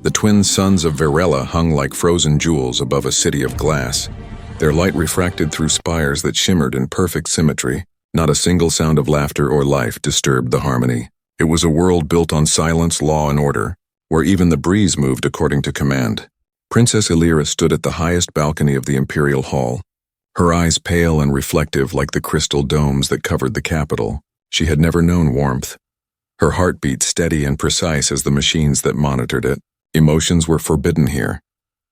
The twin suns of Varela hung like frozen jewels above a city of glass. Their light refracted through spires that shimmered in perfect symmetry. Not a single sound of laughter or life disturbed the harmony. It was a world built on silence, law, and order, where even the breeze moved according to command. Princess Alyra stood at the highest balcony of the imperial hall, her eyes pale and reflective like the crystal domes that covered the capital. She had never known warmth. Her heart beat steady and precise as the machines that monitored it. Emotions were forbidden here.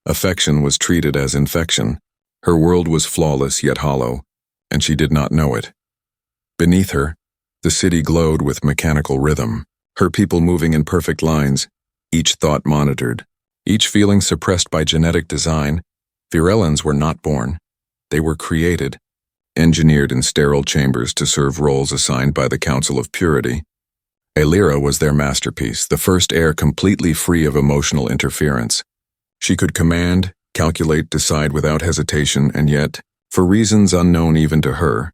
Affection was treated as infection. Her world was flawless yet hollow, and she did not know it. Beneath her, the city glowed with mechanical rhythm, her people moving in perfect lines, each thought monitored, each feeling suppressed by genetic design. Virelans were not born. They were created, engineered in sterile chambers to serve roles assigned by the Council of Purity. Alyra was their masterpiece, the first heir completely free of emotional interference. She could command, calculate, decide without hesitation, and yet, for reasons unknown even to her,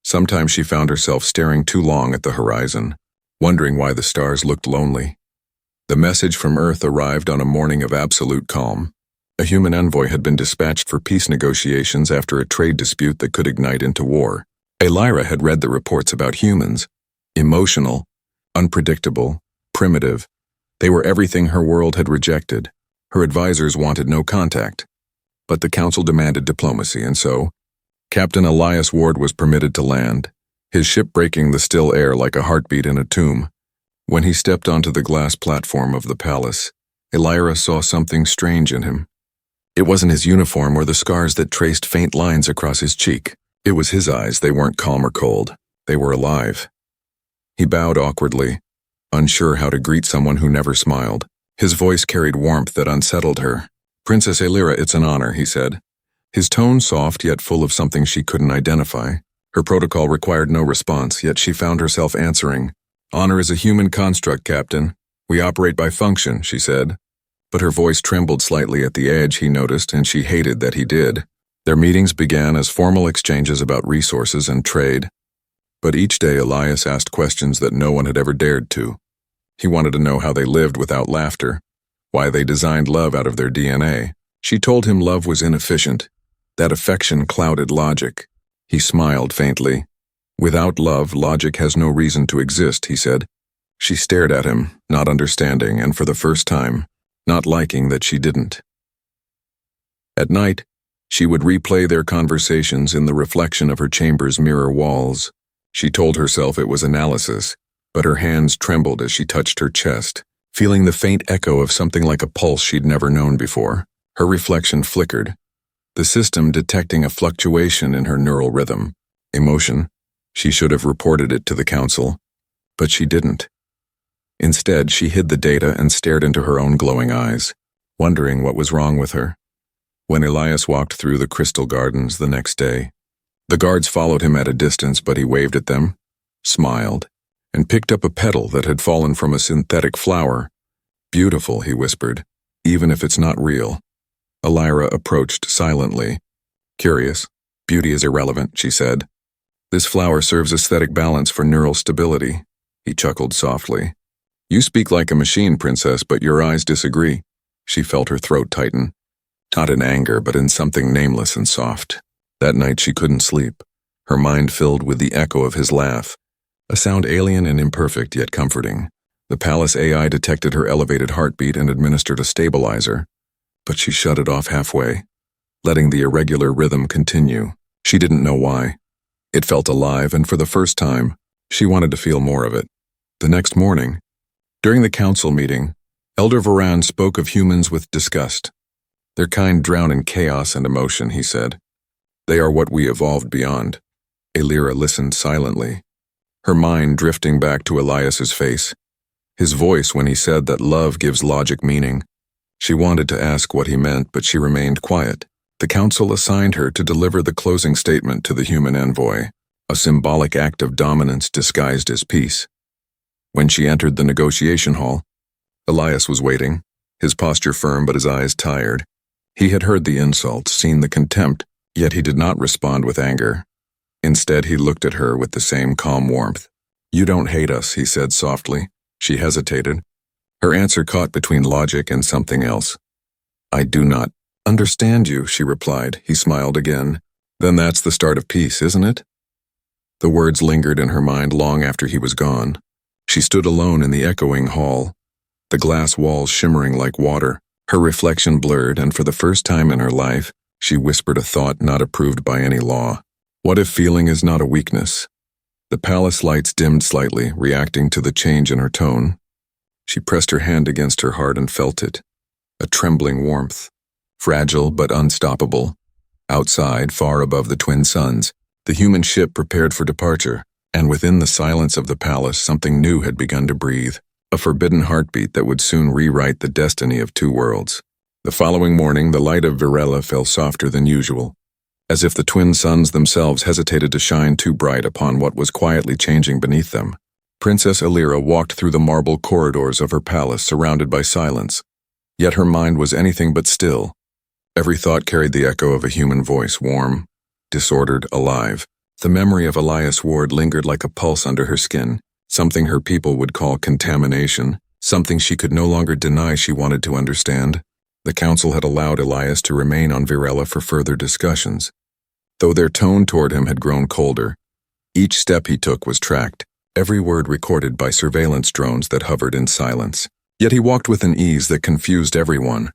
sometimes she found herself staring too long at the horizon, wondering why the stars looked lonely. The message from Earth arrived on a morning of absolute calm. A human envoy had been dispatched for peace negotiations after a trade dispute that could ignite into war. Alyra had read the reports about humans. Emotional, unpredictable, primitive. They were everything her world had rejected. Her advisors wanted no contact. But the council demanded diplomacy, and so, Captain Elias Ward was permitted to land, his ship breaking the still air like a heartbeat in a tomb. When he stepped onto the glass platform of the palace, Alyra saw something strange in him. It wasn't his uniform or the scars that traced faint lines across his cheek. It was his eyes. They weren't calm or cold. They were alive. He bowed awkwardly, unsure how to greet someone who never smiled. His voice carried warmth that unsettled her. "Princess Alyra, it's an honor," he said. His tone soft yet full of something she couldn't identify. Her protocol required no response, yet she found herself answering. "Honor is a human construct, Captain. We operate by function," she said. But her voice trembled slightly at the edge, he noticed, and she hated that he did. Their meetings began as formal exchanges about resources and trade. But each day Elias asked questions that no one had ever dared to. He wanted to know how they lived without laughter, why they designed love out of their DNA. She told him love was inefficient, that affection clouded logic. He smiled faintly. "Without love, logic has no reason to exist," he said. She stared at him, not understanding, and for the first time, not liking that she didn't. At night, she would replay their conversations in the reflection of her chamber's mirror walls. She told herself it was analysis, but her hands trembled as she touched her chest, feeling the faint echo of something like a pulse she'd never known before. Her reflection flickered, the system detecting a fluctuation in her neural rhythm. Emotion. She should have reported it to the council, but she didn't. Instead, she hid the data and stared into her own glowing eyes, wondering what was wrong with her. When Elias walked through the crystal gardens the next day, the guards followed him at a distance, but he waved at them, smiled, and picked up a petal that had fallen from a synthetic flower. "Beautiful," he whispered, "even if it's not real." Alyra approached silently. "Curious. Beauty is irrelevant," she said. "This flower serves aesthetic balance for neural stability." He chuckled softly. "You speak like a machine, Princess, but your eyes disagree." She felt her throat tighten, not in anger, but in something nameless and soft. That night she couldn't sleep, her mind filled with the echo of his laugh, a sound alien and imperfect yet comforting. The palace AI detected her elevated heartbeat and administered a stabilizer, but she shut it off halfway, letting the irregular rhythm continue. She didn't know why. It felt alive, and for the first time, she wanted to feel more of it. The next morning, during the council meeting, Elder Varan spoke of humans with disgust. "Their kind drown in chaos and emotion," he said. "They are what we evolved beyond." Alyra listened silently, her mind drifting back to Elias's face, his voice when he said that love gives logic meaning. She wanted to ask what he meant, but she remained quiet. The council assigned her to deliver the closing statement to the human envoy, a symbolic act of dominance disguised as peace. When she entered the negotiation hall, Elias was waiting, his posture firm but his eyes tired. He had heard the insults, seen the contempt, yet he did not respond with anger. Instead, he looked at her with the same calm warmth. "You don't hate us," he said softly. She hesitated, Her answer caught between logic and something else. "I do not understand you," she replied. He smiled again. "Then that's the start of peace, isn't it?" The words lingered in her mind long after he was gone. She stood alone in the echoing hall, the glass walls shimmering like water, her reflection blurred, and for the first time in her life, she whispered a thought not approved by any law. What if feeling is not a weakness? The palace lights dimmed slightly, reacting to the change in her tone. She pressed her hand against her heart and felt it. A trembling warmth. Fragile but unstoppable. Outside, far above the twin suns, the human ship prepared for departure, and within the silence of the palace something new had begun to breathe. A forbidden heartbeat that would soon rewrite the destiny of two worlds. The following morning, the light of Virella fell softer than usual, as if the twin suns themselves hesitated to shine too bright upon what was quietly changing beneath them. Princess Alyra walked through the marble corridors of her palace surrounded by silence. Yet her mind was anything but still. Every thought carried the echo of a human voice, warm, disordered, alive. The memory of Elias Ward lingered like a pulse under her skin, something her people would call contamination, something she could no longer deny she wanted to understand. The council had allowed Elias to remain on Virella for further discussions. Though their tone toward him had grown colder, each step he took was tracked, every word recorded by surveillance drones that hovered in silence. Yet he walked with an ease that confused everyone.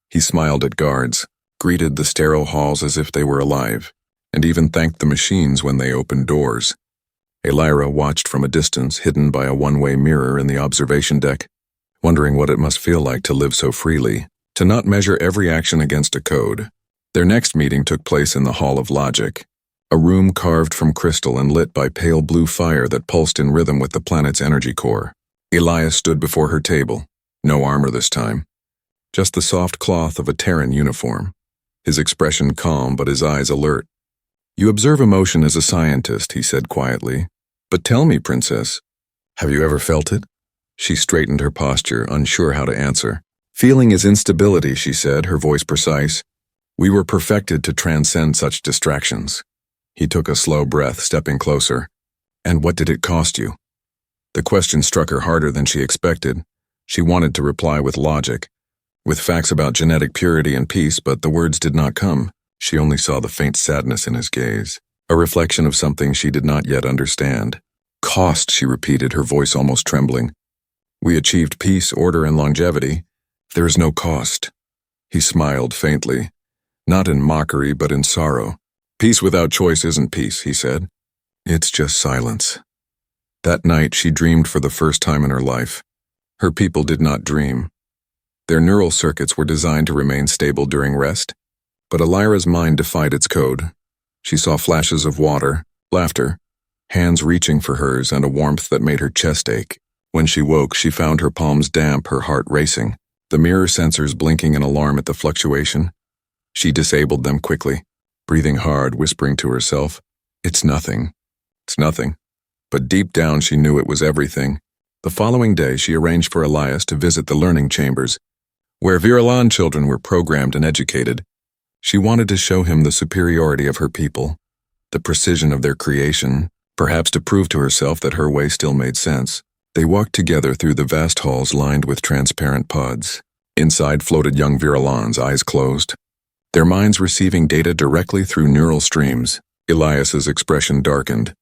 He smiled at guards, greeted the sterile halls as if they were alive, and even thanked the machines when they opened doors. Alyra watched from a distance, hidden by a one-way mirror in the observation deck, wondering what it must feel like to live so freely, to not measure every action against a code. Their next meeting took place in the Hall of Logic, a room carved from crystal and lit by pale blue fire that pulsed in rhythm with the planet's energy core. Elias stood before her table, no armor this time, just the soft cloth of a Terran uniform, his expression calm but his eyes alert. "You observe emotion as a scientist," he said quietly. "But tell me, Princess, have you ever felt it?" She straightened her posture, unsure how to answer. "Feeling is instability," she said, her voice precise. "We were perfected to transcend such distractions." He took a slow breath, stepping closer. "And what did it cost you?" The question struck her harder than she expected. She wanted to reply with logic, with facts about genetic purity and peace, but the words did not come. She only saw the faint sadness in his gaze, a reflection of something she did not yet understand. "Cost," she repeated, her voice almost trembling. "We achieved peace, order, and longevity. There is no cost." He smiled faintly, not in mockery but in sorrow. "Peace without choice isn't peace," he said. "It's just silence." That night she dreamed for the first time in her life. Her people did not dream. Their neural circuits were designed to remain stable during rest, but Alyra's mind defied its code. She saw flashes of water, laughter, hands reaching for hers, and a warmth that made her chest ache. When she woke, she found her palms damp, her heart racing, the mirror sensors blinking in alarm at the fluctuation. She disabled them quickly, breathing hard, whispering to herself, "It's nothing. It's nothing." But deep down she knew it was everything. The following day she arranged for Elias to visit the learning chambers, where Virellan children were programmed and educated. She wanted to show him the superiority of her people, the precision of their creation, perhaps to prove to herself that her way still made sense. They walked together through the vast halls lined with transparent pods. Inside floated young Virellans, eyes closed, their minds receiving data directly through neural streams. Elias's expression darkened.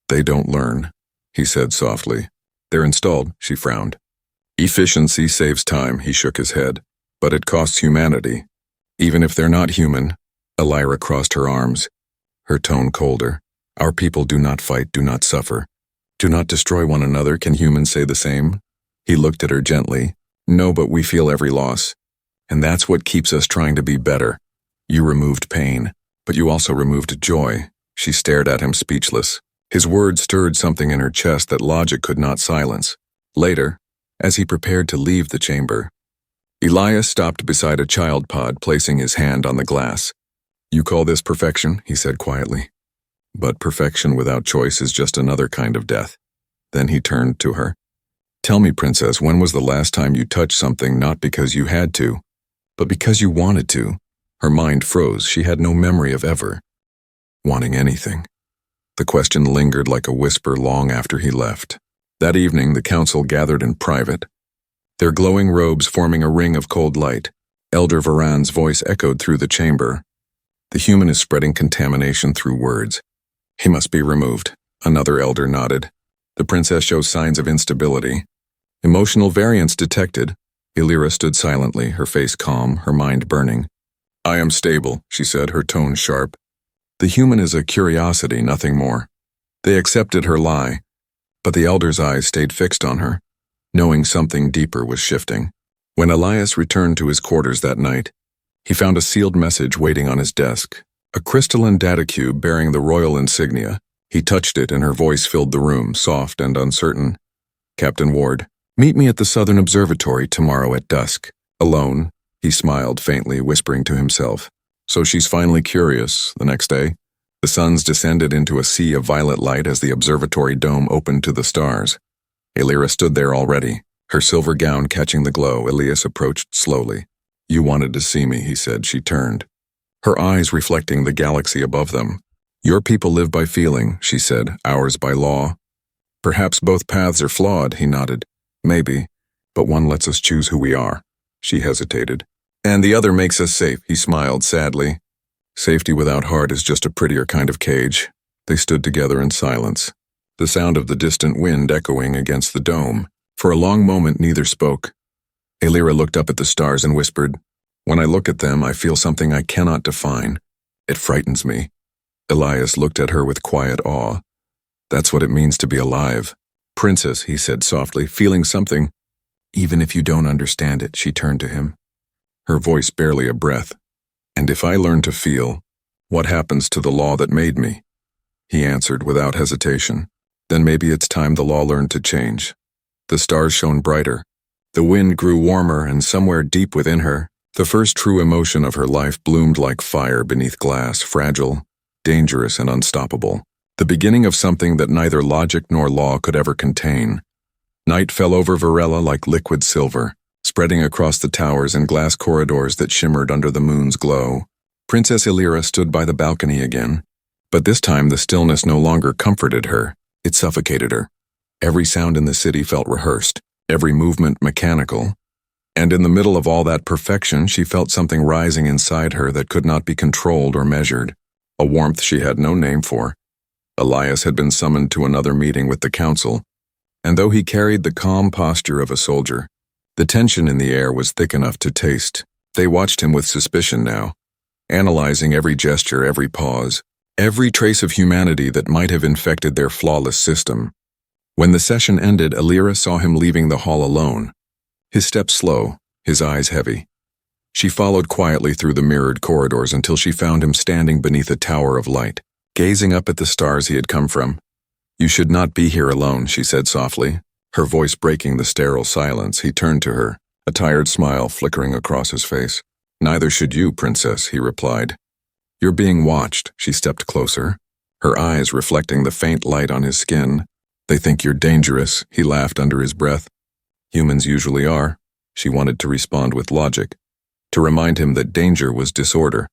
"They don't learn," he said softly. "They're installed," she frowned. "Efficiency saves time," he shook his head. "But it costs humanity. Even if they're not human." Alyra crossed her arms, her tone colder. "Our people do not fight, do not suffer, do not destroy one another. Can humans say the same?" He looked at her gently. "No, but we feel every loss. And that's what keeps us trying to be better. You removed pain, but you also removed joy." She stared at him speechless. His words stirred something in her chest that logic could not silence. Later, as he prepared to leave the chamber, Elias stopped beside a child pod, placing his hand on the glass. "You call this perfection?" he said quietly. "But perfection without choice is just another kind of death." Then he turned to her. "Tell me, Princess, when was the last time you touched something not because you had to, but because you wanted to?" Her mind froze. She had no memory of ever wanting anything. The question lingered like a whisper long after he left. That evening, the council gathered in private. their glowing robes forming a ring of cold light. Elder Varan's voice echoed through the chamber. The human is spreading contamination through words. He must be removed. Another elder nodded. The princess shows signs of instability. Emotional variance detected. Alyra stood silently, her face calm, her mind burning. I am stable, she said, her tone sharp. The human is a curiosity, nothing more. They accepted her lie, but the elder's eyes stayed fixed on her, knowing something deeper was shifting. When Elias returned to his quarters that night, he found a sealed message waiting on his desk, a crystalline data cube bearing the royal insignia. He touched it and her voice filled the room, soft and uncertain. Captain Ward, meet me at the Southern Observatory tomorrow at dusk. Alone, he smiled faintly, whispering to himself. So she's finally curious. The next day, the suns descended into a sea of violet light as the observatory dome opened to the stars. Alyra stood there already, her silver gown catching the glow. Elias approached slowly. You wanted to see me, he said. She turned, her eyes reflecting the galaxy above them. Your people live by feeling, she said, ours by law. Perhaps both paths are flawed, he nodded. Maybe, but one lets us choose who we are. She hesitated. And the other makes us safe, he smiled sadly. Safety without heart is just a prettier kind of cage. They stood together in silence, the sound of the distant wind echoing against the dome. For a long moment neither spoke. Alyra looked up at the stars and whispered, When I look at them, I feel something I cannot define. It frightens me. Elias looked at her with quiet awe. That's what it means to be alive. Princess, he said softly, feeling something. Even if you don't understand it, she turned to him, her voice barely a breath. And if I learn to feel, what happens to the law that made me? He answered without hesitation. Then maybe it's time the law learned to change. The stars shone brighter. The wind grew warmer, and somewhere deep within her, the first true emotion of her life bloomed like fire beneath glass, fragile, dangerous and unstoppable. The beginning of something that neither logic nor law could ever contain. Night fell over Varela like liquid silver, spreading across the towers and glass corridors that shimmered under the moon's glow. Princess Alyra stood by the balcony again, but this time the stillness no longer comforted her, it suffocated her. Every sound in the city felt rehearsed, every movement mechanical, and in the middle of all that perfection she felt something rising inside her that could not be controlled or measured, a warmth she had no name for. Elias had been summoned to another meeting with the council, and though he carried the calm posture of a soldier, the tension in the air was thick enough to taste. They watched him with suspicion now, analyzing every gesture, every pause, every trace of humanity that might have infected their flawless system. When the session ended, Alyra saw him leaving the hall alone, his steps slow, his eyes heavy. She followed quietly through the mirrored corridors until she found him standing beneath a tower of light, gazing up at the stars he had come from. You should not be here alone, she said softly, her voice breaking the sterile silence. He turned to her, a tired smile flickering across his face. Neither should you, princess, he replied. You're being watched. She stepped closer, her eyes reflecting the faint light on his skin. They think you're dangerous, he laughed under his breath. Humans usually are. She wanted to respond with logic, to remind him that danger was disorder.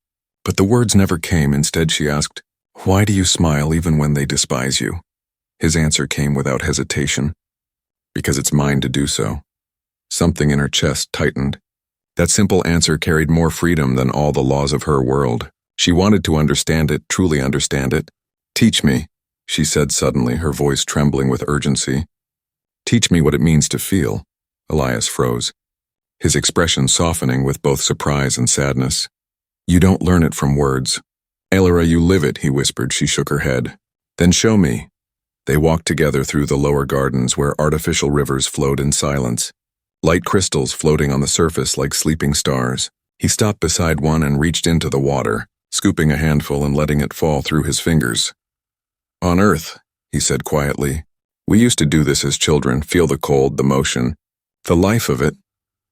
But the words never came. Instead she asked, Why do you smile even when they despise you? His answer came without hesitation. Because it's mine to do so. Something in her chest tightened. That simple answer carried more freedom than all the laws of her world. She wanted to understand it, truly understand it. Teach me, she said suddenly, her voice trembling with urgency. Teach me what it means to feel. Elias froze, his expression softening with both surprise and sadness. You don't learn it from words. Alyra, you live it, he whispered. She shook her head. Then show me. They walked together through the lower gardens where artificial rivers flowed in silence, light crystals floating on the surface like sleeping stars. He stopped beside one and reached into the water, scooping a handful and letting it fall through his fingers. On Earth, he said quietly, we used to do this as children, feel the cold, the motion, the life of it.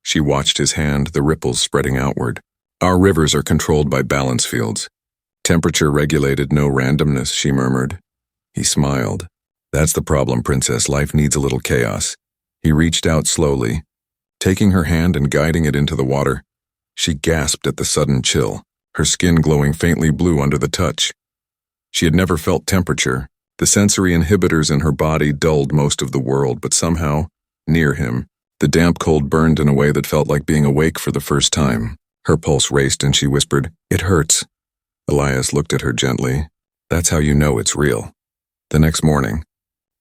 She watched his hand, the ripples spreading outward. Our rivers are controlled by balance fields. Temperature regulated, no randomness, she murmured. He smiled. That's the problem, princess. Life needs a little chaos. He reached out slowly, taking her hand and guiding it into the water. She gasped at the sudden chill, her skin glowing faintly blue under the touch. She had never felt temperature. The sensory inhibitors in her body dulled most of the world, but somehow, near him, The damp cold burned in a way that felt like being awake for the first time. Her pulse raced and she whispered, "It hurts." Elias looked at her gently. "That's how you know it's real." The next morning,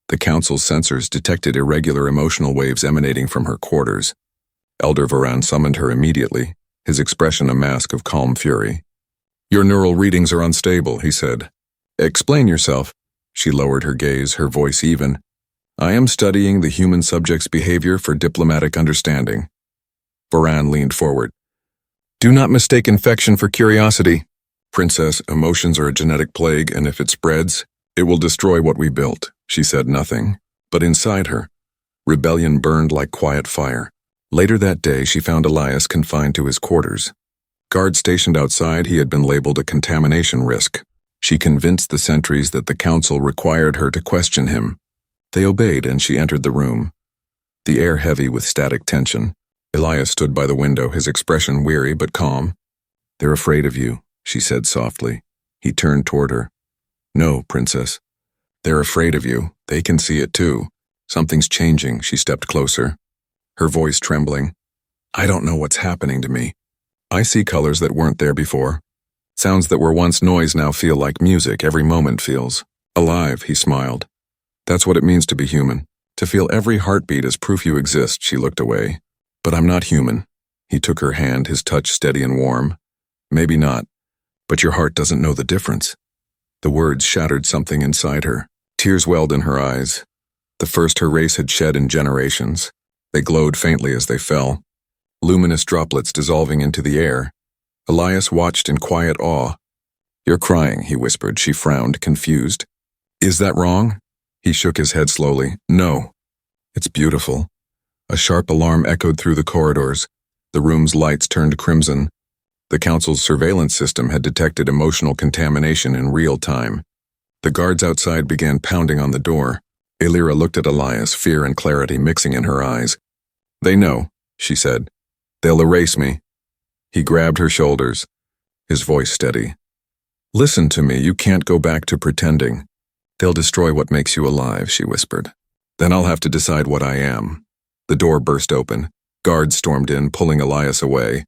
the council's sensors detected irregular emotional waves emanating from her quarters. Elder Varan summoned her immediately, his expression a mask of calm fury. "Your neural readings are unstable," he said. "Explain yourself." She lowered her gaze, her voice even. "I am studying the human subject's behavior for diplomatic understanding." Varan leaned forward. "Do not mistake infection for curiosity. Princess, emotions are a genetic plague, and if it spreads, it will destroy what we built." She said nothing, but inside her, rebellion burned like quiet fire. Later that day, she found Elias confined to his quarters. Guards stationed outside, he had been labeled a contamination risk. She convinced the sentries that the council required her to question him. They obeyed, and she entered the room, the air heavy with static tension. Elias stood by the window, his expression weary but calm. "They're afraid of you," she said softly. He turned toward her. "No, Princess. They're afraid of you. They can see it too. Something's changing." She stepped closer, her voice trembling. "I don't know what's happening to me. I see colors that weren't there before. Sounds that were once noise now feel like music. Every moment feels alive." He smiled. "That's what it means to be human. To feel every heartbeat as proof you exist." She looked away. "But I'm not human." He took her hand, his touch steady and warm. "Maybe not, but your heart doesn't know the difference." The words shattered something inside her. Tears welled in her eyes. The first her race had shed in generations. They glowed faintly as they fell, luminous droplets dissolving into the air. Elias watched in quiet awe. "You're crying," he whispered. She frowned, confused. "Is that wrong?" He shook his head slowly. "No. It's beautiful." A sharp alarm echoed through the corridors. The room's lights turned crimson. The council's surveillance system had detected emotional contamination in real time. The guards outside began pounding on the door. Alyra looked at Elias, fear and clarity mixing in her eyes. "They know," she said. "They'll erase me." He grabbed her shoulders, his voice steady. "Listen to me, you can't go back to pretending. They'll destroy what makes you alive," she whispered. "Then I'll have to decide what I am." The door burst open. Guards stormed in, pulling Elias away.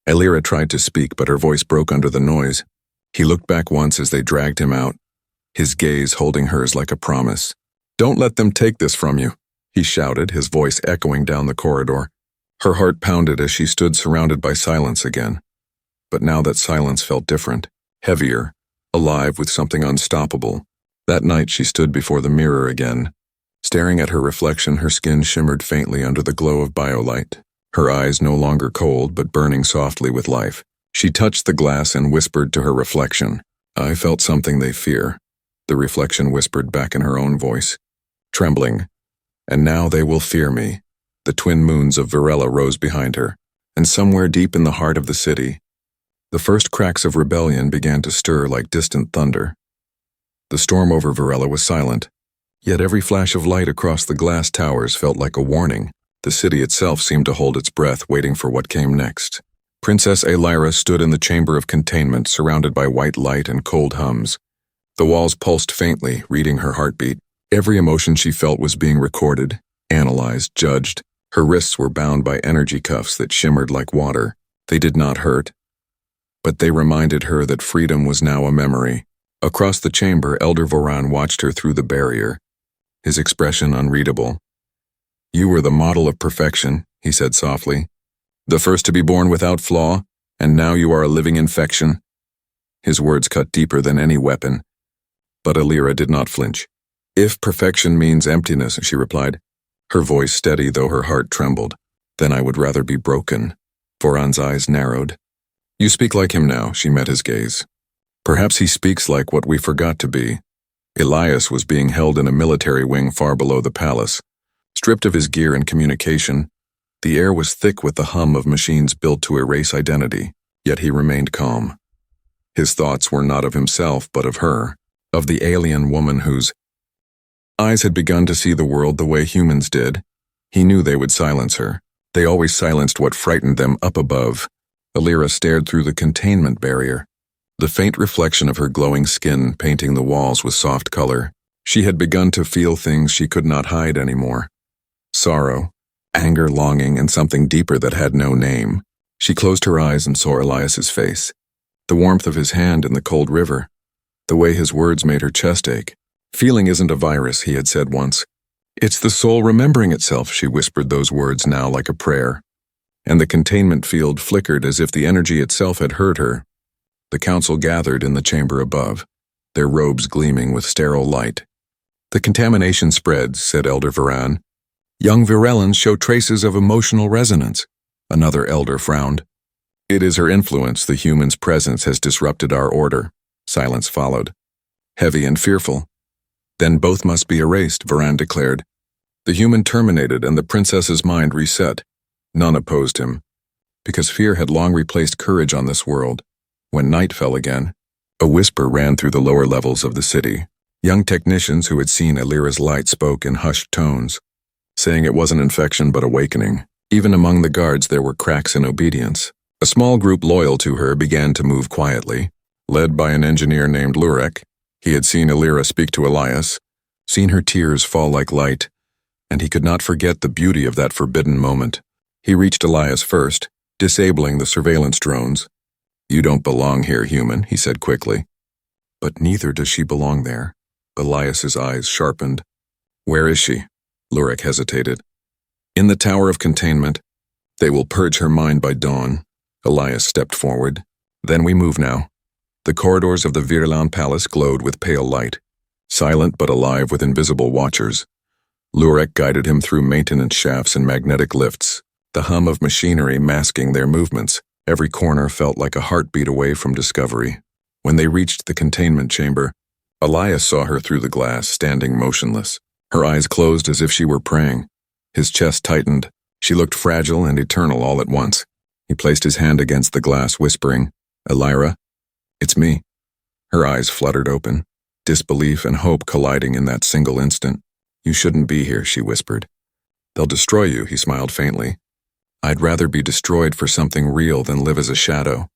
Alyra tried to speak, but her voice broke under the noise. He looked back once as they dragged him out, his gaze holding hers like a promise. "Don't let them take this from you," he shouted, his voice echoing down the corridor. Her heart pounded as she stood surrounded by silence again. But now that silence felt different, heavier, alive with something unstoppable. That night she stood before the mirror again. Staring at her reflection, her skin shimmered faintly under the glow of biolight, her eyes no longer cold but burning softly with life. She touched the glass and whispered to her reflection, "I felt something they fear." The reflection whispered back in her own voice, trembling, "And now they will fear me." The twin moons of Varela rose behind her, and somewhere deep in the heart of the city, the first cracks of rebellion began to stir like distant thunder. The storm over Varela was silent, yet every flash of light across the glass towers felt like a warning. The city itself seemed to hold its breath, waiting for what came next. Princess Alyra stood in the chamber of containment, surrounded by white light and cold hums. The walls pulsed faintly, reading her heartbeat. Every emotion she felt was being recorded, analyzed, judged. Her wrists were bound by energy cuffs that shimmered like water. They did not hurt, but they reminded her that freedom was now a memory. Across the chamber, Elder Voran watched her through the barrier, his expression unreadable. "You were the model of perfection," he said softly. "The first to be born without flaw, and now you are a living infection." His words cut deeper than any weapon. But Alyra did not flinch. "If perfection means emptiness," she replied, her voice steady though her heart trembled, "then I would rather be broken." Voran's eyes narrowed. "You speak like him now," she met his gaze. "Perhaps he speaks like what we forgot to be." Elias was being held in a military wing far below the palace. Stripped of his gear and communication, the air was thick with the hum of machines built to erase identity, yet he remained calm. His thoughts were not of himself, but of her, of the alien woman whose eyes had begun to see the world the way humans did. He knew they would silence her. They always silenced what frightened them up above. Alyra stared through the containment barrier, the faint reflection of her glowing skin painting the walls with soft color. She had begun to feel things she could not hide anymore. Sorrow, anger, longing, and something deeper that had no name. She closed her eyes and saw Elias's face, the warmth of his hand in the cold river, the way his words made her chest ache. Feeling isn't a virus, he had said once. It's the soul remembering itself, she whispered those words now like a prayer. And the containment field flickered as if the energy itself had heard her. The council gathered in the chamber above, their robes gleaming with sterile light. The contamination spreads, said Elder Varan. Young Virellans show traces of emotional resonance. Another elder frowned. It is her influence, the human's presence has disrupted our order. Silence followed, heavy and fearful. Then both must be erased, Varan declared. The human terminated and the princess's mind reset. None opposed him, because fear had long replaced courage on this world. When night fell again, a whisper ran through the lower levels of the city. Young technicians who had seen Alyra's light spoke in hushed tones, saying it wasn't infection but awakening. Even among the guards there were cracks in obedience. A small group loyal to her began to move quietly, led by an engineer named Lurek. He had seen Alyra speak to Elias, seen her tears fall like light, and he could not forget the beauty of that forbidden moment. He reached Elias first, disabling the surveillance drones. You don't belong here, human, he said quickly. But neither does she belong there. Elias's eyes sharpened. Where is she? Lurek hesitated. In the Tower of Containment. They will purge her mind by dawn. Elias stepped forward. Then we move now. The corridors of the Virlan Palace glowed with pale light, silent but alive with invisible watchers. Lurek guided him through maintenance shafts and magnetic lifts, the hum of machinery masking their movements. Every corner felt like a heartbeat away from discovery. When they reached the containment chamber, Elias saw her through the glass, standing motionless, her eyes closed as if she were praying. His chest tightened. She looked fragile and eternal all at once. He placed his hand against the glass, whispering, Alyra, it's me. Her eyes fluttered open, disbelief and hope colliding in that single instant. You shouldn't be here, she whispered. They'll destroy you, he smiled faintly. I'd rather be destroyed for something real than live as a shadow.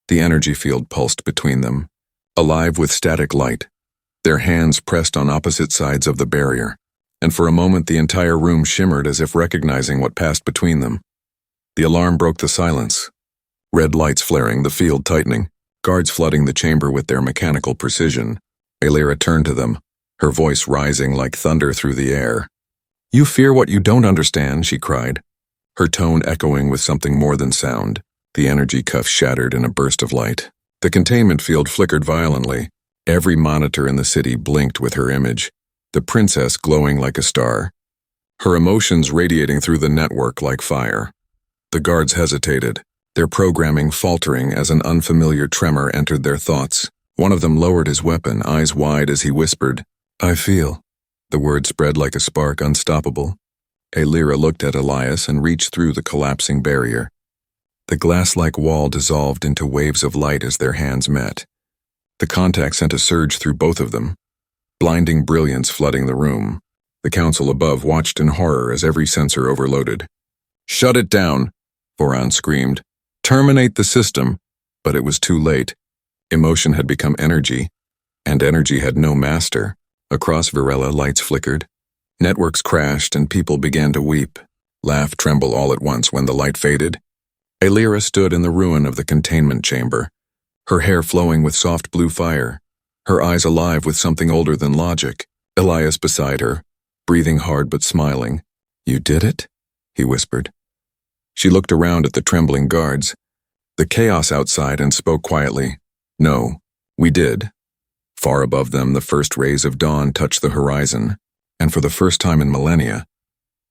The energy field pulsed between them, alive with static light. Their hands pressed on opposite sides of the barrier, and for a moment the entire room shimmered as if recognizing what passed between them. The alarm broke the silence. Red lights flaring, the field tightening, guards flooding the chamber with their mechanical precision. Alyra turned to them, her voice rising like thunder through the air. You fear what you don't understand, she cried, her tone echoing with something more than sound. The energy cuff shattered in a burst of light. The containment field flickered violently. Every monitor in the city blinked with her image, the princess glowing like a star, her emotions radiating through the network like fire. The guards hesitated, their programming faltering as an unfamiliar tremor entered their thoughts. One of them lowered his weapon, eyes wide as he whispered, I feel. The word spread like a spark, unstoppable. Alyra looked at Elias and reached through the collapsing barrier. The glass-like wall dissolved into waves of light as their hands met. The contact sent a surge through both of them, blinding brilliance flooding the room. The council above watched in horror as every sensor overloaded. Shut it down, Varan screamed. Terminate the system. But it was too late. Emotion had become energy, and energy had no master. Across Virella, lights flickered. Networks crashed and people began to weep, laugh, tremble all at once when the light faded. Alyra stood in the ruin of the containment chamber, her hair flowing with soft blue fire, her eyes alive with something older than logic. Elias beside her, breathing hard but smiling. You did it? He whispered. She looked around at the trembling guards, the chaos outside, and spoke quietly. No, we did. Far above them, the first rays of dawn touched the horizon, and for the first time in millennia,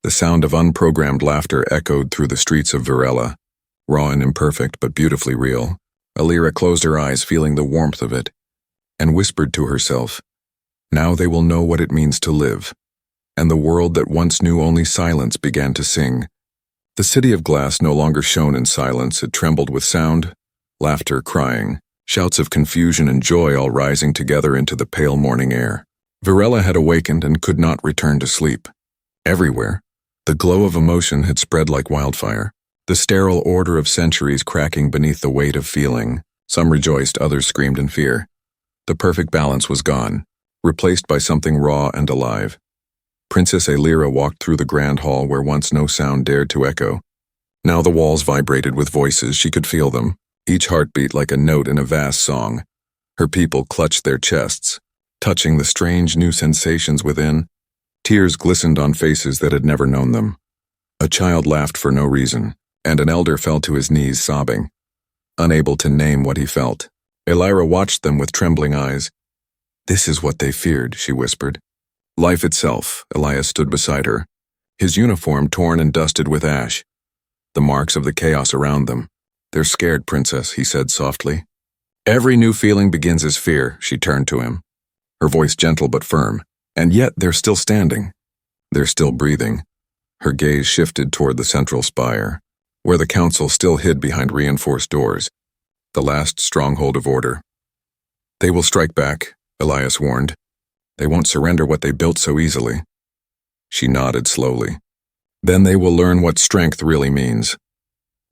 the sound of unprogrammed laughter echoed through the streets of Virella, raw and imperfect but beautifully real. Alyra closed her eyes, feeling the warmth of it, and whispered to herself, now they will know what it means to live. And the world that once knew only silence began to sing. The city of glass no longer shone in silence. It trembled with sound, laughter, crying, shouts of confusion and joy all rising together into the pale morning air. Virella had awakened and could not return to sleep. Everywhere, the glow of emotion had spread like wildfire, the sterile order of centuries cracking beneath the weight of feeling. Some rejoiced, others screamed in fear. The perfect balance was gone, replaced by something raw and alive. Princess Alyra walked through the grand hall where once no sound dared to echo. Now the walls vibrated with voices, she could feel them, each heartbeat like a note in a vast song. Her people clutched their chests, touching the strange new sensations within. Tears glistened on faces that had never known them. A child laughed for no reason, and an elder fell to his knees sobbing, unable to name what he felt. Alyra watched them with trembling eyes. "This is what they feared," she whispered. Life itself. Elias stood beside her, his uniform torn and dusted with ash, the marks of the chaos around them. "They're scared, Princess," he said softly. "Every new feeling begins as fear," she turned to him, her voice gentle but firm. "And yet they're still standing. They're still breathing." Her gaze shifted toward the central spire, where the council still hid behind reinforced doors, the last stronghold of order. "They will strike back," Elias warned. "They won't surrender what they built so easily." She nodded slowly. "Then they will learn what strength really means."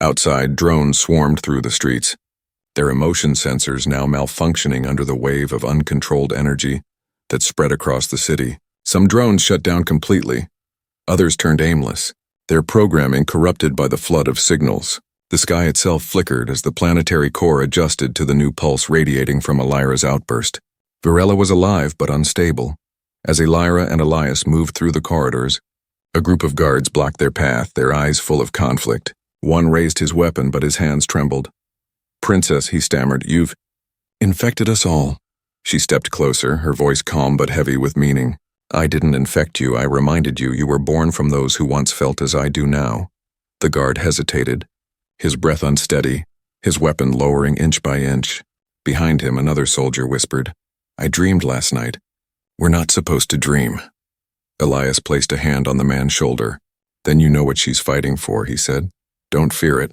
Outside, drones swarmed through the streets, their emotion sensors now malfunctioning under the wave of uncontrolled energy that spread across the city. Some drones shut down completely. Others turned aimless, their programming corrupted by the flood of signals. The sky itself flickered as the planetary core adjusted to the new pulse radiating from Alyra's outburst. Virella was alive but unstable. As Alyra and Elias moved through the corridors, a group of guards blocked their path, their eyes full of conflict. One raised his weapon, but his hands trembled. "Princess," he stammered, "you've infected us all." She stepped closer, her voice calm but heavy with meaning. "I didn't infect you, I reminded you were born from those who once felt as I do now." The guard hesitated, his breath unsteady, his weapon lowering inch by inch. Behind him, another soldier whispered, "I dreamed last night." "We're not supposed to dream." Elias placed a hand on the man's shoulder. "Then you know what she's fighting for," he said. "Don't fear it.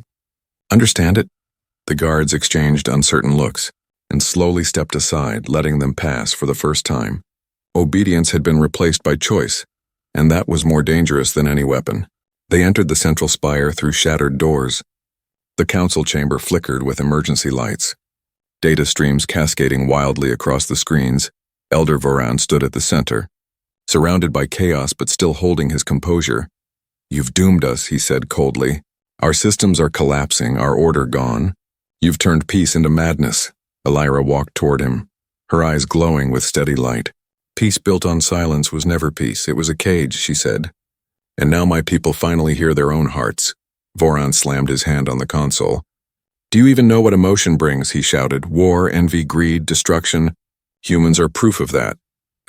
Understand it?" The guards exchanged uncertain looks, and slowly stepped aside, letting them pass for the first time. Obedience had been replaced by choice, and that was more dangerous than any weapon. They entered the central spire through shattered doors. The council chamber flickered with emergency lights, data streams cascading wildly across the screens. Elder Voran stood at the center, surrounded by chaos but still holding his composure. "You've doomed us," he said coldly. "Our systems are collapsing, our order gone. You've turned peace into madness." Alyra walked toward him, her eyes glowing with steady light. "Peace built on silence was never peace. It was a cage," she said. "And now my people finally hear their own hearts." Voran slammed his hand on the console. "Do you even know what emotion brings?" he shouted. "War, envy, greed, destruction. Humans are proof of that."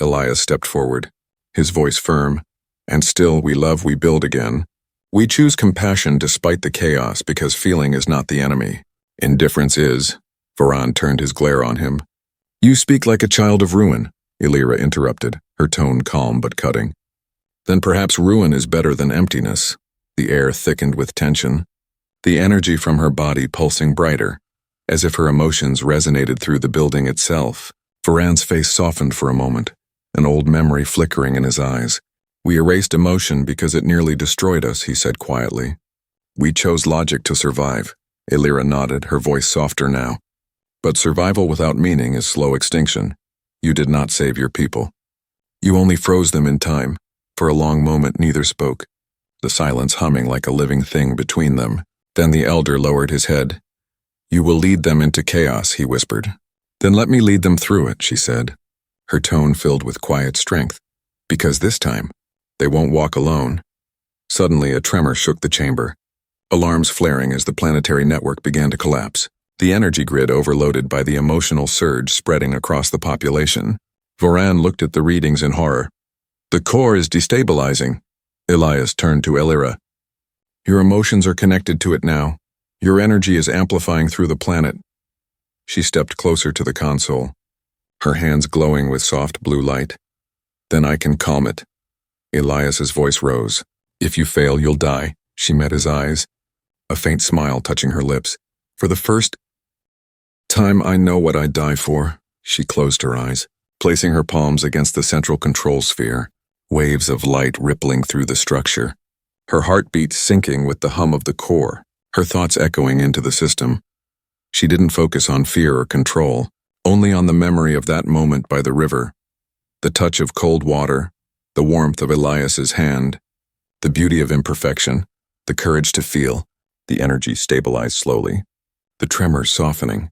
Elias stepped forward, his voice firm. "And still, we love, we build again. We choose compassion despite the chaos because feeling is not the enemy. Indifference is." Voran turned his glare on him. "You speak like a child of ruin," Alyra interrupted, her tone calm but cutting. "Then perhaps ruin is better than emptiness." The air thickened with tension, the energy from her body pulsing brighter, as if her emotions resonated through the building itself. Voran's face softened for a moment, an old memory flickering in his eyes. "We erased emotion because it nearly destroyed us," he said quietly. "We chose logic to survive." Alyra nodded, her voice softer now. "But survival without meaning is slow extinction. You did not save your people. You only froze them in time." For a long moment neither spoke, the silence humming like a living thing between them. Then the elder lowered his head. "You will lead them into chaos," he whispered. "Then let me lead them through it," she said, her tone filled with quiet strength. "Because this time, they won't walk alone." Suddenly a tremor shook the chamber, alarms flaring as the planetary network began to collapse, the energy grid overloaded by the emotional surge spreading across the population. Voran looked at the readings in horror. "The core is destabilizing." Elias turned to Alyra. "Your emotions are connected to it now. Your energy is amplifying through the planet." She stepped closer to the console, her hands glowing with soft blue light. "Then I can calm it." Elias's voice rose. "If you fail, you'll die." She met his eyes, a faint smile touching her lips. "For the first time, I know what I'd die for." She closed her eyes, placing her palms against the central control sphere, waves of light rippling through the structure, her heartbeat syncing with the hum of the core, her thoughts echoing into the system. She didn't focus on fear or control, only on the memory of that moment by the river, the touch of cold water, The warmth of Elias's hand, the beauty of imperfection, the courage to feel. The energy stabilized slowly, the tremors softening,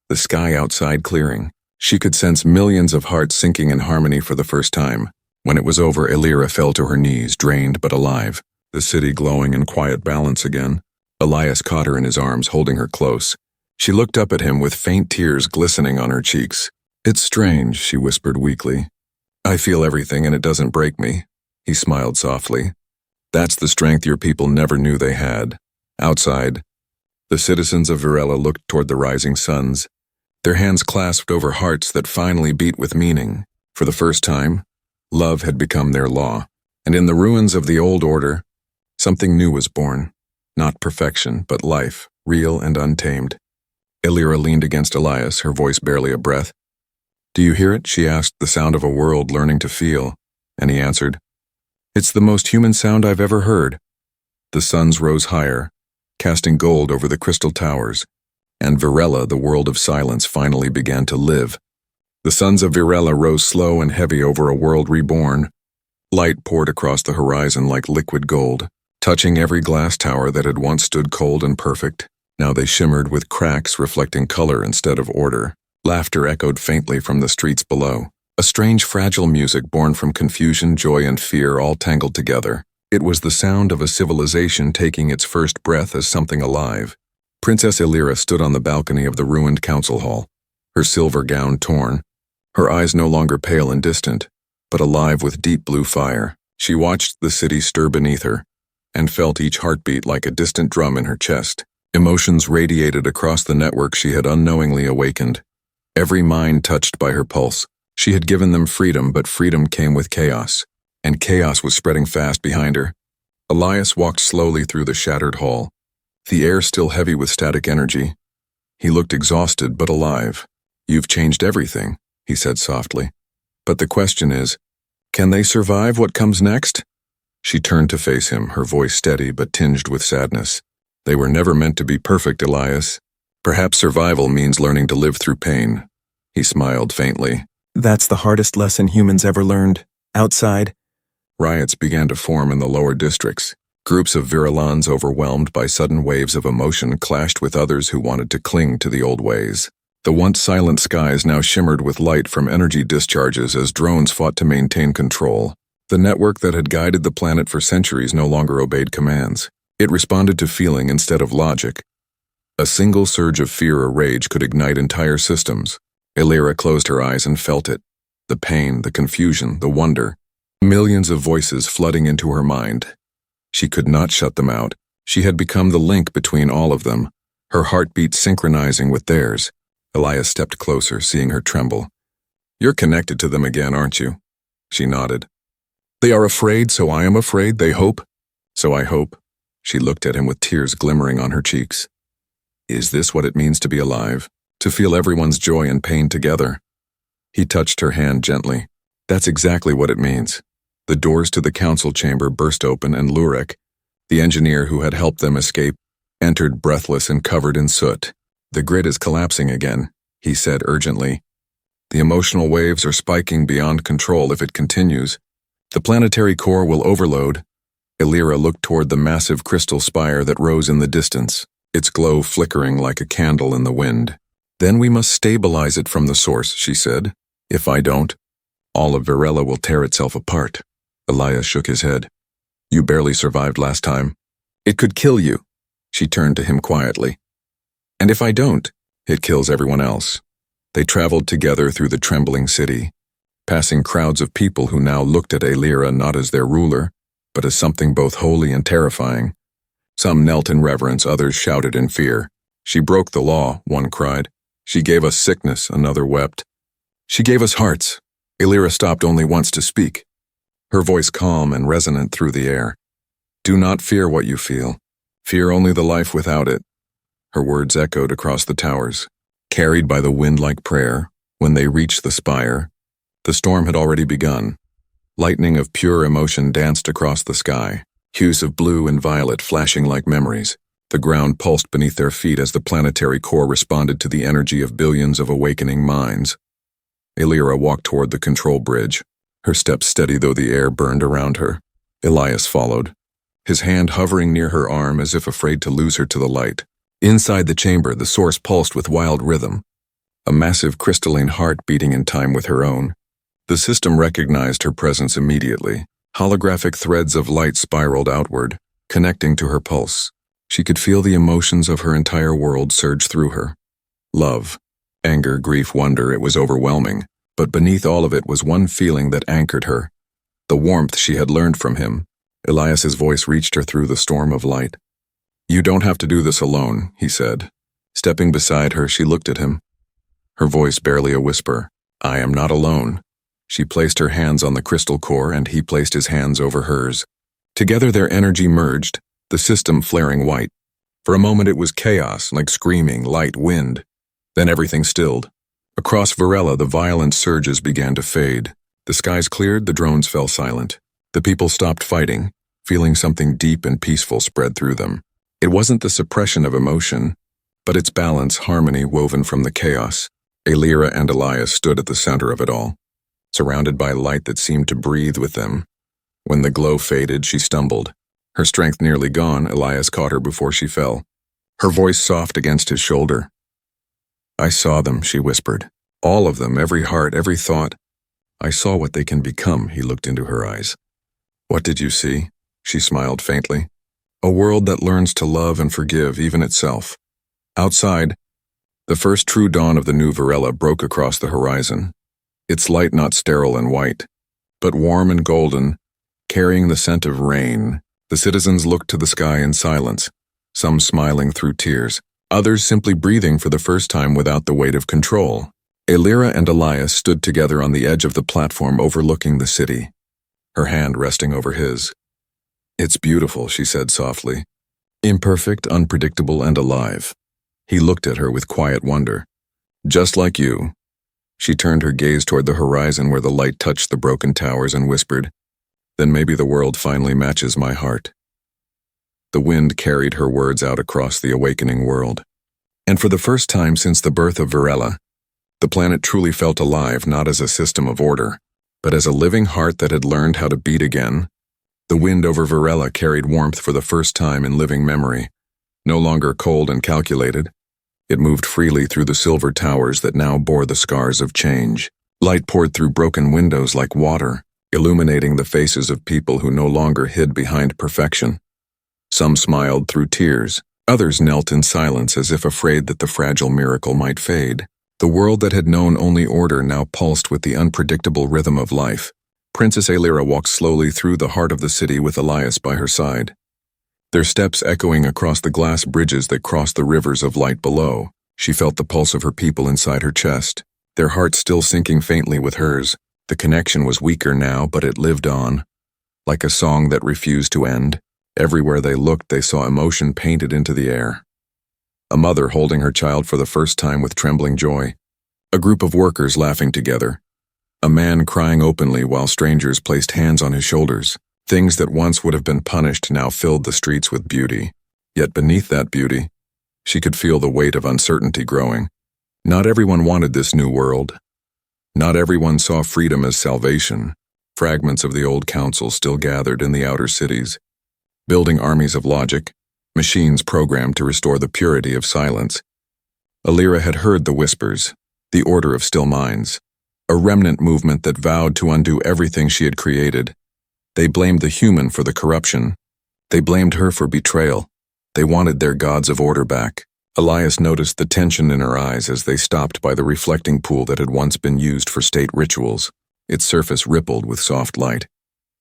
the sky outside clearing. She could sense millions of hearts sinking in harmony for the first time. When it was over, Elyra fell to her knees, drained but alive, the city glowing in quiet balance again. Elias caught her in his arms, holding her close. She looked up at him with faint tears glistening on her cheeks. "It's strange," she whispered weakly. "I feel everything and it doesn't break me." He smiled softly. "That's the strength your people never knew they had." Outside, the citizens of Virella looked toward the rising suns, their hands clasped over hearts that finally beat with meaning. For the first time, love had become their law, and in the ruins of the old order, something new was born. Not perfection, but life, real and untamed. Elyra leaned against Elias, her voice barely a breath. "Do you hear it?" she asked, the sound of a world learning to feel, and he answered, "It's the most human sound I've ever heard." The suns rose higher, casting gold over the crystal towers, and Virella, the world of silence, finally began to live. The suns of Virella rose slow and heavy over a world reborn. Light poured across the horizon like liquid gold, touching every glass tower that had once stood cold and perfect. Now they shimmered with cracks reflecting color instead of order. Laughter echoed faintly from the streets below. A strange, fragile music born from confusion, joy, and fear all tangled together. It was the sound of a civilization taking its first breath as something alive. Princess Elyra stood on the balcony of the ruined council hall, her silver gown torn, her eyes no longer pale and distant, but alive with deep blue fire. She watched the city stir beneath her, and felt each heartbeat like a distant drum in her chest. Emotions radiated across the network she had unknowingly awakened. Every mind touched by her pulse. She had given them freedom, but freedom came with chaos, and chaos was spreading fast behind her. Elias walked slowly through the shattered hall, the air still heavy with static energy. He looked exhausted but alive. "You've changed everything," he said softly. "But the question is, can they survive what comes next?" She turned to face him, her voice steady but tinged with sadness. "They were never meant to be perfect, Elias. Perhaps survival means learning to live through pain." He smiled faintly. "That's the hardest lesson humans ever learned. Outside." Riots began to form in the lower districts. Groups of Virellans, overwhelmed by sudden waves of emotion, clashed with others who wanted to cling to the old ways. The once silent skies now shimmered with light from energy discharges as drones fought to maintain control. The network that had guided the planet for centuries no longer obeyed commands. It responded to feeling instead of logic. A single surge of fear or rage could ignite entire systems. Elyra closed her eyes and felt it. The pain, the confusion, the wonder. Millions of voices flooding into her mind. She could not shut them out. She had become the link between all of them, her heartbeat synchronizing with theirs. Elias stepped closer, seeing her tremble. "You're connected to them again, aren't you?" She nodded. "They are afraid, so I am afraid. They hope, so I hope." She looked at him with tears glimmering on her cheeks. "Is this what it means to be alive? To feel everyone's joy and pain together?" He touched her hand gently. "That's exactly what it means." The doors to the council chamber burst open, and Lurek, the engineer who had helped them escape, entered breathless and covered in soot. "The grid is collapsing again," he said urgently. "The emotional waves are spiking beyond control if it continues. The planetary core will overload." Elyra looked toward the massive crystal spire that rose in the distance, its glow flickering like a candle in the wind. "Then we must stabilize it from the source," she said. "If I don't, all of Virella will tear itself apart." Elias shook his head. "You barely survived last time. It could kill you." She turned to him quietly. "And if I don't, it kills everyone else." They traveled together through the trembling city, passing crowds of people who now looked at Elyra not as their ruler, but as something both holy and terrifying. Some knelt in reverence, others shouted in fear. "She broke the law," one cried. "She gave us sickness," another wept. "She gave us hearts." Elyra stopped only once to speak, her voice calm and resonant through the air. "Do not fear what you feel. Fear only the life without it." Her words echoed across the towers, carried by the wind like prayer. When they reached the spire, the storm had already begun. Lightning of pure emotion danced across the sky, hues of blue and violet flashing like memories. The ground pulsed beneath their feet as the planetary core responded to the energy of billions of awakening minds. Elyra walked toward the control bridge, her steps steady though the air burned around her. Elias followed, his hand hovering near her arm as if afraid to lose her to the light. Inside the chamber, the source pulsed with wild rhythm, a massive crystalline heart beating in time with her own. The system recognized her presence immediately. Holographic threads of light spiraled outward, connecting to her pulse. She could feel the emotions of her entire world surge through her. Love, anger, grief, wonder, it was overwhelming, but beneath all of it was one feeling that anchored her. The warmth she had learned from him. Elias's voice reached her through the storm of light. "You don't have to do this alone," he said. Stepping beside her, she looked at him, her voice barely a whisper. "I am not alone." She placed her hands on the crystal core and he placed his hands over hers. Together their energy merged, the system flaring white. For a moment it was chaos, like screaming, light, wind. Then everything stilled. Across Varela, the violent surges began to fade. The skies cleared, the drones fell silent. The people stopped fighting, feeling something deep and peaceful spread through them. It wasn't the suppression of emotion, but its balance, harmony woven from the chaos. Alyra and Elias stood at the center of it all, surrounded by light that seemed to breathe with them. When the glow faded, she stumbled. Her strength nearly gone, Elias caught her before she fell, her voice soft against his shoulder. "I saw them," she whispered. "All of them, every heart, every thought. I saw what they can become," he looked into her eyes. "What did you see?" She smiled faintly. "A world that learns to love and forgive even itself." Outside, the first true dawn of the new Varela broke across the horizon. Its light not sterile and white, but warm and golden, carrying the scent of rain. The citizens looked to the sky in silence, some smiling through tears, others simply breathing for the first time without the weight of control. Alyra and Elias stood together on the edge of the platform overlooking the city, her hand resting over his. "It's beautiful," she said softly. "Imperfect, unpredictable, and alive." He looked at her with quiet wonder. "Just like you." She turned her gaze toward the horizon where the light touched the broken towers and whispered, "Then maybe the world finally matches my heart." The wind carried her words out across the awakening world. And for the first time since the birth of Varela, the planet truly felt alive, not as a system of order, but as a living heart that had learned how to beat again. The wind over Varela carried warmth for the first time in living memory, no longer cold and calculated. It moved freely through the silver towers that now bore the scars of change. Light poured through broken windows like water, illuminating the faces of people who no longer hid behind perfection. Some smiled through tears, others knelt in silence as if afraid that the fragile miracle might fade. The world that had known only order now pulsed with the unpredictable rhythm of life. Princess Alyra walked slowly through the heart of the city with Elias by her side, their steps echoing across the glass bridges that crossed the rivers of light below. She felt the pulse of her people inside her chest, their hearts still sinking faintly with hers. The connection was weaker now, but it lived on, like a song that refused to end. Everywhere they looked, they saw emotion painted into the air. A mother holding her child for the first time with trembling joy. A group of workers laughing together. A man crying openly while strangers placed hands on his shoulders. Things that once would have been punished now filled the streets with beauty. Yet beneath that beauty, she could feel the weight of uncertainty growing. Not everyone wanted this new world. Not everyone saw freedom as salvation. Fragments of the old council still gathered in the outer cities, building armies of logic, machines programmed to restore the purity of silence. Alyra had heard the whispers, the order of still minds, a remnant movement that vowed to undo everything she had created. They blamed the human for the corruption. They blamed her for betrayal. They wanted their gods of order back. Elias noticed the tension in her eyes as they stopped by the reflecting pool that had once been used for state rituals. Its surface rippled with soft light.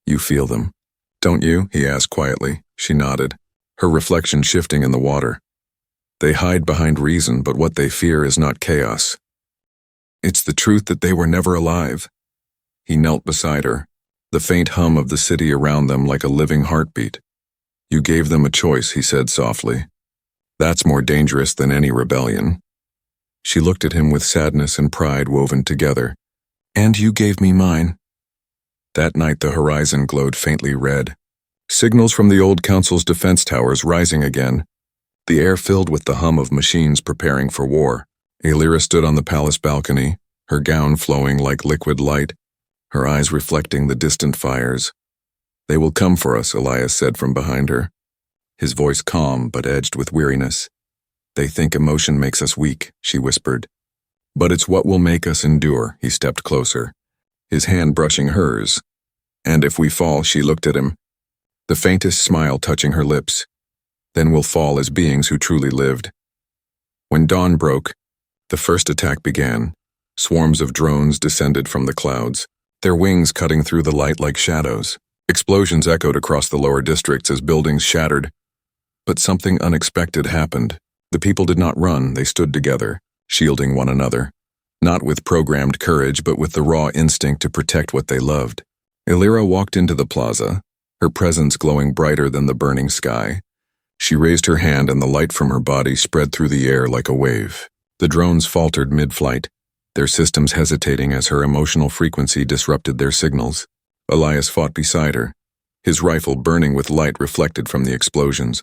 "You feel them, don't you?" he asked quietly. She nodded, her reflection shifting in the water. "They hide behind reason, but what they fear is not chaos. It's the truth that they were never alive." He knelt beside her, the faint hum of the city around them like a living heartbeat. "You gave them a choice," he said softly. "That's more dangerous than any rebellion." She looked at him with sadness and pride woven together. "And you gave me mine." That night the horizon glowed faintly red. Signals from the old council's defense towers rising again. The air filled with the hum of machines preparing for war. Alyra stood on the palace balcony, her gown flowing like liquid light, her eyes reflecting the distant fires. "They will come for us," Elias said from behind her, his voice calm but edged with weariness. "They think emotion makes us weak," she whispered. "But it's what will make us endure." He stepped closer, his hand brushing hers. "And if we fall," she looked at him, the faintest smile touching her lips, "then we'll fall as beings who truly lived." When dawn broke, the first attack began. Swarms of drones descended from the clouds, their wings cutting through the light like shadows. Explosions echoed across the lower districts as buildings shattered. But something unexpected happened. The people did not run, they stood together, shielding one another. Not with programmed courage, but with the raw instinct to protect what they loved. Alyra walked into the plaza, her presence glowing brighter than the burning sky. She raised her hand and the light from her body spread through the air like a wave. The drones faltered mid-flight, their systems hesitating as her emotional frequency disrupted their signals. Elias fought beside her, his rifle burning with light reflected from the explosions.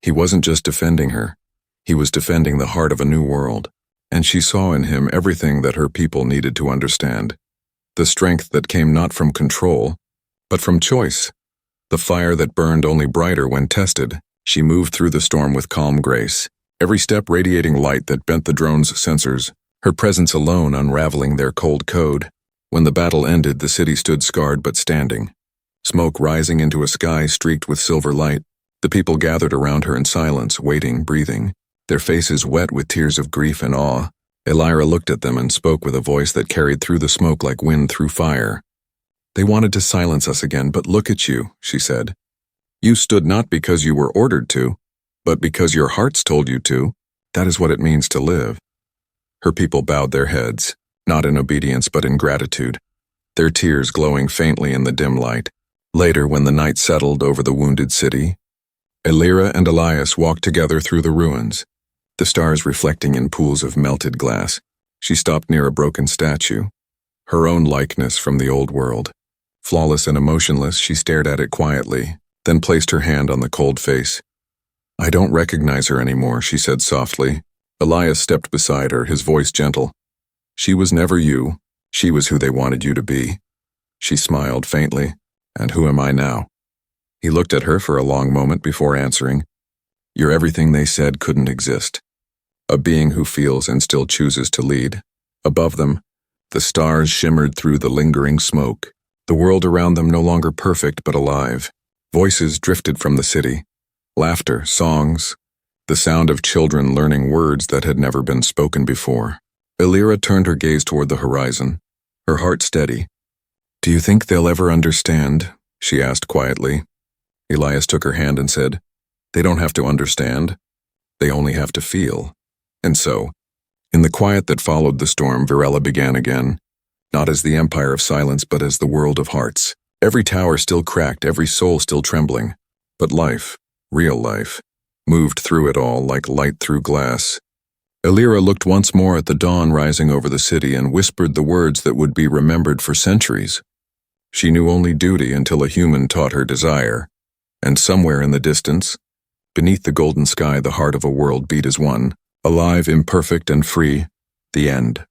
He wasn't just defending her, he was defending the heart of a new world, and she saw in him everything that her people needed to understand. The strength that came not from control, but from choice. The fire that burned only brighter when tested. She moved through the storm with calm grace, every step radiating light that bent the drone's sensors, her presence alone unraveling their cold code. When the battle ended, the city stood scarred but standing, smoke rising into a sky streaked with silver light. The people gathered around her in silence, waiting, breathing, their faces wet with tears of grief and awe. Alyra looked at them and spoke with a voice that carried through the smoke like wind through fire. "They wanted to silence us again, but look at you," she said. "You stood not because you were ordered to, but because your hearts told you to. That is what it means to live." Her people bowed their heads, not in obedience but in gratitude, their tears glowing faintly in the dim light. Later, when the night settled over the wounded city, Alyra and Elias walked together through the ruins, the stars reflecting in pools of melted glass. She stopped near a broken statue, her own likeness from the old world. Flawless and emotionless, she stared at it quietly, then placed her hand on the cold face. "I don't recognize her anymore," she said softly. Elias stepped beside her, his voice gentle. "She was never you. She was who they wanted you to be." She smiled faintly. "And who am I now?" He looked at her for a long moment before answering. "You're everything they said couldn't exist. A being who feels and still chooses to lead." Above them, the stars shimmered through the lingering smoke, the world around them no longer perfect but alive. Voices drifted from the city, laughter, songs, the sound of children learning words that had never been spoken before. Alyra turned her gaze toward the horizon, her heart steady. "Do you think they'll ever understand?" she asked quietly. Elias took her hand and said, "They don't have to understand. They only have to feel." And so, in the quiet that followed the storm, Virella began again, not as the empire of silence but as the world of hearts. Every tower still cracked, every soul still trembling. But life, real life, moved through it all like light through glass. Alyra looked once more at the dawn rising over the city and whispered the words that would be remembered for centuries. She knew only duty until a human taught her desire. And somewhere in the distance, beneath the golden sky, the heart of a world beat as one, alive, imperfect, and free. The end.